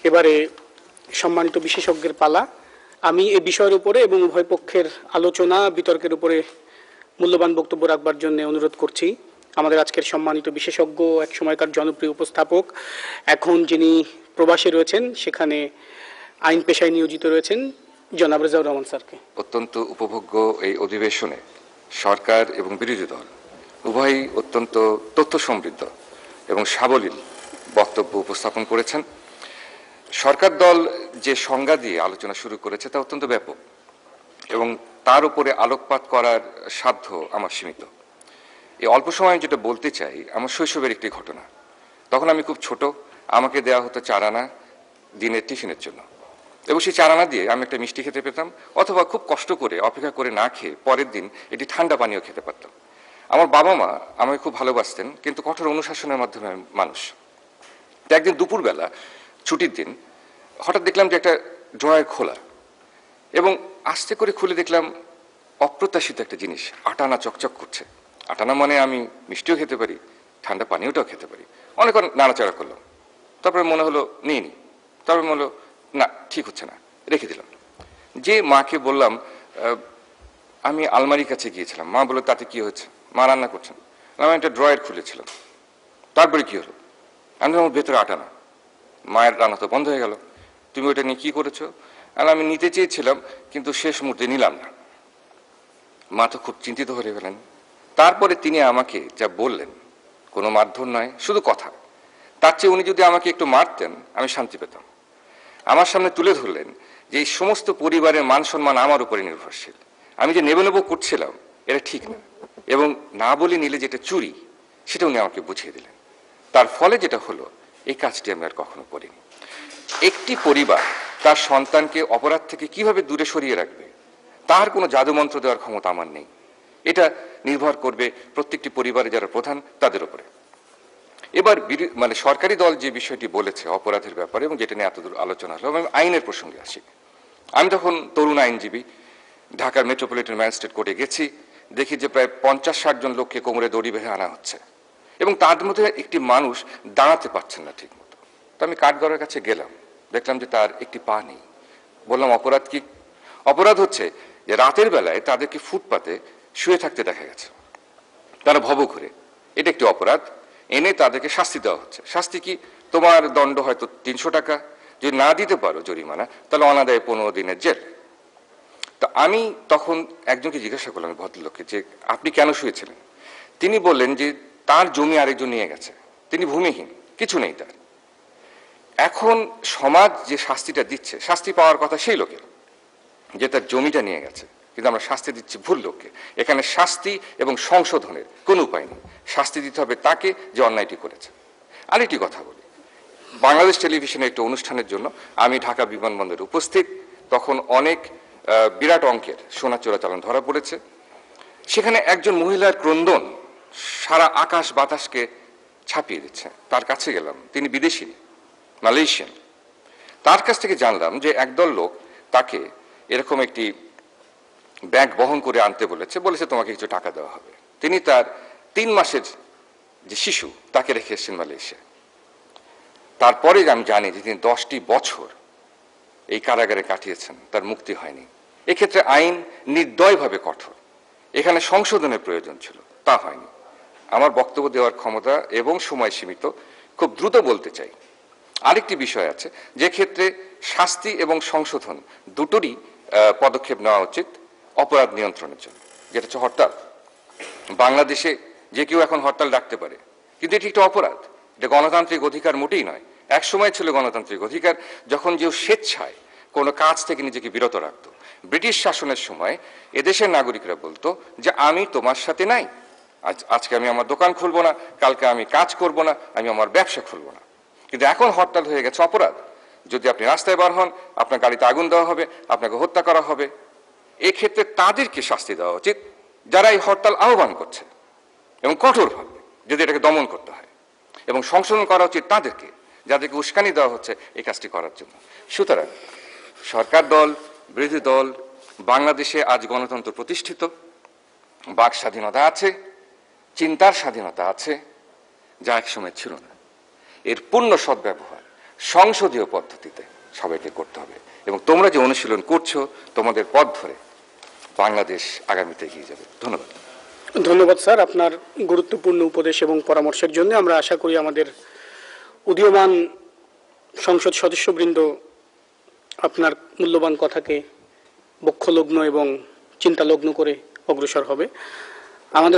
এবারে সম্মানিত বিশেষজ্ঞের পালা। আমি এই বিষয়ের উপরে এবং উভয় পক্ষের আলোচনা বিতর্কের উপরে মূল্যবান বক্তব্য রাখবার জন্য অনুরোধ করছি আমাদের আজকের সম্মানিত বিশেষজ্ঞ, এক সময়কার জনপ্রিয় উপস্থাপক, এখন যিনি প্রবাসে রয়েছেন সেখানে আইন পেশায় নিয়োজিত রয়েছেন, জনাব রেজাউর রহমান স্যারকে। অত্যন্ত উপভোগ্য এই অধিবেশনে সরকার এবং বিরোধী দল উভয়ই অত্যন্ত তথ্য সমৃদ্ধ এবং সাবলীল বক্তব্য উপস্থাপন করেছেন। সরকার দল যে সংজ্ঞা দিয়ে আলোচনা শুরু করেছে তা অত্যন্ত ব্যাপক এবং তার উপরে আলোকপাত করার সাধ্য আমার সীমিত। এই অল্প সময় যেটা বলতে চাই, আমার শৈশবের একটি ঘটনা। তখন আমি খুব ছোট, আমাকে দেওয়া হতো 4 আনা দিনের টিফিনের জন্য, এবং সেই 4 আনা দিয়ে আমি একটা মিষ্টি খেতে পেতাম, অথবা খুব কষ্ট করে অপেক্ষা করে না খেয়ে পরের দিন একটি ঠান্ডা পানীয় খেতে পারতাম। আমার বাবা মা আমাকে খুব ভালোবাসতেন, কিন্তু কঠোর অনুশাসনের মাধ্যমে মানুষ। তো একদিন দুপুরবেলা ছুটির দিন হঠাৎ দেখলাম যে একটা ড্রয়ার খোলা, এবং আস্তে করে খুলে দেখলাম অপ্রত্যাশিত একটা জিনিস, 8 আনা চকচক করছে। 8 আনা মানে আমি মিষ্টিও খেতে পারি, ঠান্ডা পানীয়টাও খেতে পারি। অনেক নাড়াচাড়া করলাম, তারপরে মনে হলো নিয়ে নি, তারপরে মনে হলো না, ঠিক হচ্ছে না, রেখে দিলাম। যে মাকে বললাম, আমি আলমারির কাছে গিয়েছিলাম। মা বললো তাতে কি হয়েছে? মা রান্না করছেন। আমি একটা ড্রয়ার খুলেছিলাম, তারপরে কি হলো? আমি আমার ভেতরে 8 আনা। মায়ের রান্না তো বন্ধ হয়ে গেল। তুমি ওটা নিয়ে কি করেছো? আর আমি নিতে চেয়েছিলাম, কিন্তু শেষ মুহূর্তে নিলাম না। মা তো খুব চিন্তিত হয়ে গেলেন। তারপরে তিনি আমাকে যা বললেন, কোনো মারধর নয়, শুধু কথা। তার চেয়ে উনি যদি আমাকে একটু মারতেন আমি শান্তি পেতাম। আমার সামনে তুলে ধরলেন যে এই সমস্ত পরিবারের মান সম্মান আমার উপরে নির্ভরশীল। আমি যে নেব করছিলাম এটা ঠিক না, এবং না বলে নিলে যেটা চুরি সেটা উনি আমাকে বুঝিয়ে দিলেন। তার ফলে যেটা হলো, এই কাজটি আমি আর কখনো করিনি। একটি পরিবার তার সন্তানকে অপরাধ থেকে কিভাবে দূরে সরিয়ে রাখবে, তার কোনো জাদুমন্ত্র দেওয়ার ক্ষমতা আমার নেই। এটা নির্ভর করবে প্রত্যেকটি পরিবারে যারা প্রধান তাদের উপরে। এবার সরকারি দল যে বিষয়টি বলেছে অপরাধের ব্যাপারে, এবং যেটা নিয়ে এতদূর আলোচনা হলো, আমি আইনের প্রসঙ্গে আসি। আমি তখন তরুণ আইনজীবী, ঢাকার মেট্রোপলিটন ম্যাজিস্ট্রেট কোর্টে গেছি। দেখি যে প্রায় 50-60 জন লোককে কোমরে দড়ি বেঁধে আনা হচ্ছে, এবং তার মধ্যে একটি মানুষ দাঁড়াতে পারছেন না ঠিক মতো। তো আমি কাঠগড়ার কাছে গেলাম, দেখলাম যে তার একটি পা নেই। বললাম অপরাধ কি? অপরাধ হচ্ছে যে রাতের বেলায় তাদেরকে ফুটপাতে শুয়ে থাকতে দেখা গেছে, তারা ভব ঘুরে। এটা একটি অপরাধ, এনে তাদেরকে শাস্তি দেওয়া হচ্ছে। শাস্তি কি? তোমার দণ্ড হয়তো 300 টাকা, যদি না দিতে পারো জরিমানা, তাহলে অনাদায়ে 15 দিনের জেল। তো আমি তখন একজনকে জিজ্ঞাসা করলাম, ভদ্রলোককে, যে আপনি কেন শুয়েছিলেন? তিনি বললেন যে তার জমি আরেকজন নিয়ে গেছে, তিনি ভূমিহীন, কিছু নেই তার। এখন সমাজ যে শাস্তিটা দিচ্ছে, শাস্তি পাওয়ার কথা সেই লোকের যে তার জমিটা নিয়ে গেছে, কিন্তু আমরা শাস্তি দিচ্ছি ভুল লোককে। এখানে শাস্তি এবং সংশোধনের কোনো উপায় নেই। শাস্তি দিতে হবে তাকে যে অন্যায়টি করেছে। আরেকটি কথা বলি, বাংলাদেশ টেলিভিশনের একটি অনুষ্ঠানের জন্য আমি ঢাকা বিমানবন্দরে উপস্থিত। তখন অনেক বিরাট অঙ্কের সোনা চোরাচালান ধরা পড়েছে। সেখানে একজন মহিলার ক্রন্দন সারা আকাশ বাতাসকে ছাপিয়ে দিচ্ছে। তার কাছে গেলাম, তিনি বিদেশি, মালয়েশিয়ান। তার কাছ থেকে জানলাম যে একদল লোক তাকে এরকম একটি ব্যাগ বহন করে আনতে বলেছে তোমাকে কিছু টাকা দেওয়া হবে। তিনি তার 3 মাসের যে শিশু তাকে রেখে এসেছেন মালয়েশিয়া। তারপরে আমি জানি যে তিনি 10টি বছর এই কারাগারে কাটিয়েছেন, তার মুক্তি হয়নি। এক্ষেত্রে আইন নির্দয়ভাবে কঠোর, এখানে সংশোধনের প্রয়োজন ছিল, তা হয়নি। আমার বক্তব্য দেওয়ার ক্ষমতা এবং সময় সীমিত, খুব দ্রুত বলতে চাই। আরেকটি বিষয় আছে যে ক্ষেত্রে শাস্তি এবং সংশোধন দুটোরই পদক্ষেপ নেওয়া উচিত অপরাধ নিয়ন্ত্রণের জন্য, যেটা হচ্ছে হরতাল। বাংলাদেশে যে কেউ এখন হরতাল ডাকতে পারে, কিন্তু এটি একটা অপরাধ। এটা গণতান্ত্রিক অধিকার মোটেই নয়। এক সময় ছিল গণতান্ত্রিক অধিকার, যখন যে স্বেচ্ছায় কোনো কাজ থেকে নিজেকে বিরত রাখত। ব্রিটিশ শাসনের সময় এদেশের নাগরিকরা বলতো যে আমি তোমার সাথে নাই, আজকে আমি আমার দোকান খুলবো না, কালকে আমি কাজ করব না, আমি আমার ব্যবসা খুলবো না। কিন্তু এখন হরতাল হয়ে গেছে অপরাধ। যদি আপনি রাস্তায় বার হন, আপনার গাড়িতে আগুন দেওয়া হবে, আপনাকে হত্যা করা হবে। এক্ষেত্রে তাদেরকে শাস্তি দেওয়া উচিত যারা এই হরতাল আহ্বান করছে, এবং কঠোরভাবে যদি এটাকে দমন করতে হয়, এবং সংশোধন করা উচিত তাদেরকে যাদেরকে উস্কানি দেওয়া হচ্ছে এই কাজটি করার জন্য। সুতরাং সরকার দল, বিরোধী দল, বাংলাদেশে আজ গণতন্ত্র প্রতিষ্ঠিত, বাক স্বাধীনতা আছে, চিন্তার স্বাধীনতা আছে, যা এক সময় ছিল না। এর পূর্ণ সদ্ব্যবহার সংসদীয় পদ্ধতিতে সবাইকে করতে হবে। এবং তোমরা যে অনুশীলন করছো, তোমাদের পথ ধরে বাংলাদেশ আগামীতে এগিয়ে যাবে। ধন্যবাদ। ধন্যবাদ স্যার আপনার গুরুত্বপূর্ণ উপদেশ এবং পরামর্শের জন্য। আমরা আশা করি আমাদের উদীয়মান সংসদ সদস্যবৃন্দ আপনার মূল্যবান কথাকে বক্ষলগ্ন এবং চিন্তালগ্ন করে অগ্রসর হবে। আমাদের